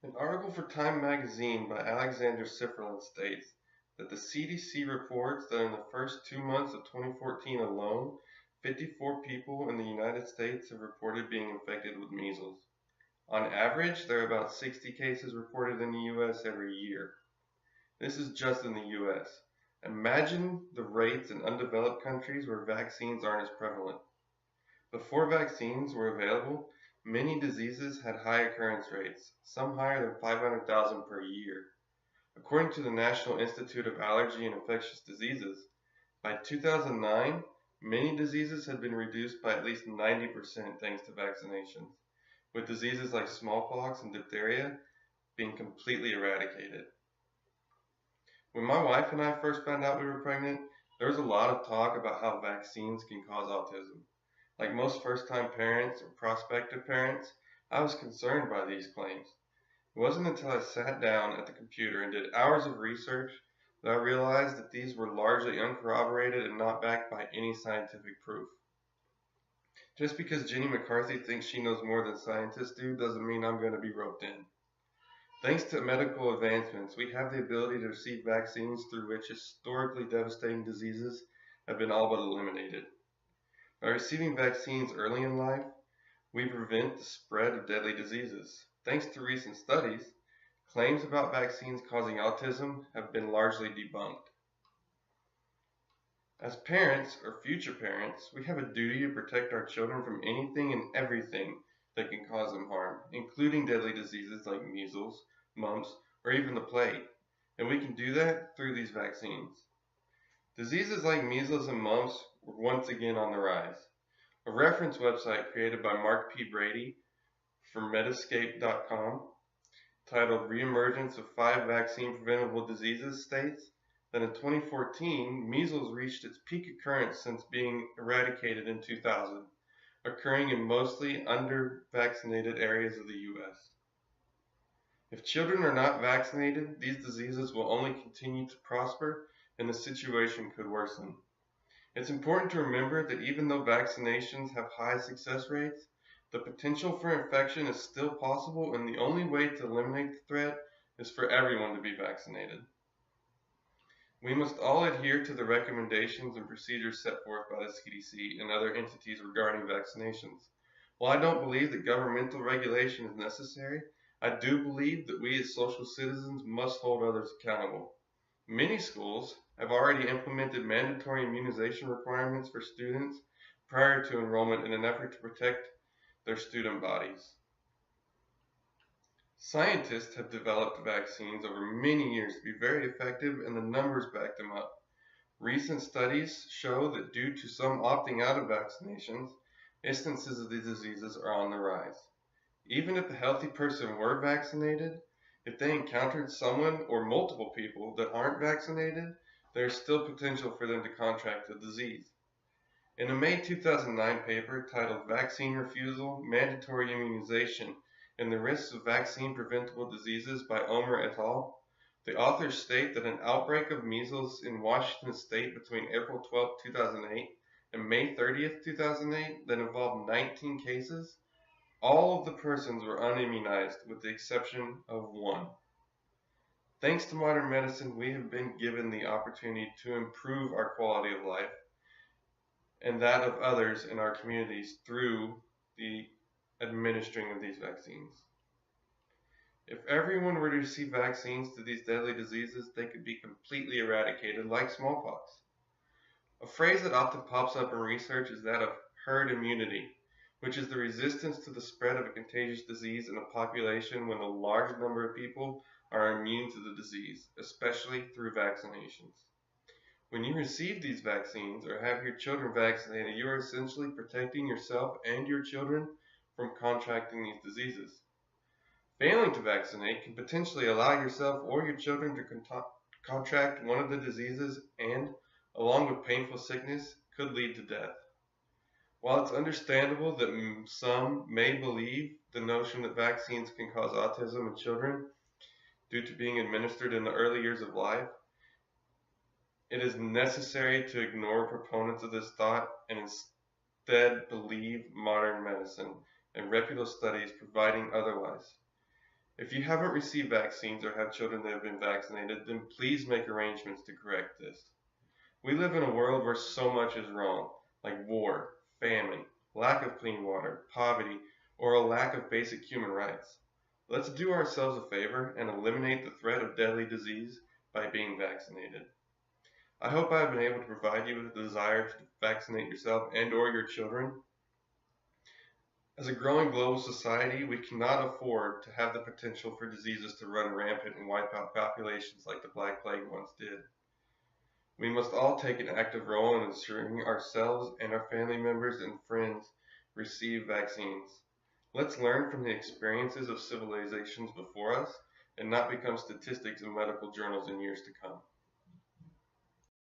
An article for Time magazine by Alexander Sifferlin states that the CDC reports that in the first 2 months of 2014 alone, 54 people in the United States have reported being infected with measles. On average, there are about 60 cases reported in the U.S. every year. This is just in the U.S. Imagine the rates in undeveloped countries where vaccines aren't as prevalent. Before vaccines were available, many diseases had high occurrence rates, some higher than 500,000 per year. According to the National Institute of Allergy and Infectious Diseases, by 2009, many diseases had been reduced by at least 90% thanks to vaccinations, with diseases like smallpox and diphtheria being completely eradicated. When my wife and I first found out we were pregnant, there was a lot of talk about how vaccines can cause autism. Like most first-time parents or prospective parents, I was concerned by these claims. It wasn't until I sat down at the computer and did hours of research that I realized that these were largely uncorroborated and not backed by any scientific proof. Just because Jenny McCarthy thinks she knows more than scientists do doesn't mean I'm going to be roped in. Thanks to medical advancements, we have the ability to receive vaccines through which historically devastating diseases have been all but eliminated. By receiving vaccines early in life, we prevent the spread of deadly diseases. Thanks to recent studies, claims about vaccines causing autism have been largely debunked. As parents or future parents, we have a duty to protect our children from anything and everything that can cause them harm, including deadly diseases like measles, mumps, or even the plague. And we can do that through these vaccines. Diseases like measles and mumps were once again on the rise. A reference website created by Mark P. Brady from Metascape.com, titled Reemergence of 5 Vaccine Preventable Diseases, states that in 2014, measles reached its peak occurrence since being eradicated in 2000, occurring in mostly under-vaccinated areas of the U.S. If children are not vaccinated, these diseases will only continue to prosper and the situation could worsen. It's important to remember that even though vaccinations have high success rates, the potential for infection is still possible, and the only way to eliminate the threat is for everyone to be vaccinated. We must all adhere to the recommendations and procedures set forth by the CDC and other entities regarding vaccinations. While I don't believe that governmental regulation is necessary, I do believe that we as social citizens must hold others accountable. Many schools have already implemented mandatory immunization requirements for students prior to enrollment in an effort to protect their student bodies. Scientists have developed vaccines over many years to be very effective, and the numbers back them up. Recent studies show that due to some opting out of vaccinations, instances of these diseases are on the rise. Even if a healthy person were vaccinated, if they encountered someone or multiple people that aren't vaccinated, there is still potential for them to contract the disease. In a May 2009 paper titled Vaccine Refusal, Mandatory Immunization, and the Risks of Vaccine Preventable Diseases by Omer et al., the authors state that an outbreak of measles in Washington state between April 12, 2008 and May 30, 2008 that involved 19 cases, all of the persons were unimmunized with the exception of one. Thanks to modern medicine, we have been given the opportunity to improve our quality of life and that of others in our communities through the administering of these vaccines. If everyone were to receive vaccines to these deadly diseases, they could be completely eradicated like smallpox. A phrase that often pops up in research is that of herd immunity, which is the resistance to the spread of a contagious disease in a population when a large number of people are immune to the disease, especially through vaccinations. When you receive these vaccines or have your children vaccinated, you are essentially protecting yourself and your children from contracting these diseases. Failing to vaccinate can potentially allow yourself or your children to contract one of the diseases and, along with painful sickness, could lead to death. While it's understandable that some may believe the notion that vaccines can cause autism in children due to being administered in the early years of life, it is necessary to ignore proponents of this thought and instead believe modern medicine and reputable studies providing otherwise. If you haven't received vaccines or have children that have been vaccinated, then please make arrangements to correct this. We live in a world where so much is wrong, like war, famine, lack of clean water, poverty, or a lack of basic human rights. Let's do ourselves a favor and eliminate the threat of deadly disease by being vaccinated. I hope I have been able to provide you with a desire to vaccinate yourself and or your children. As a growing global society, we cannot afford to have the potential for diseases to run rampant and wipe out populations like the Black Plague once did. We must all take an active role in ensuring ourselves and our family members and friends receive vaccines. Let's learn from the experiences of civilizations before us and not become statistics in medical journals in years to come.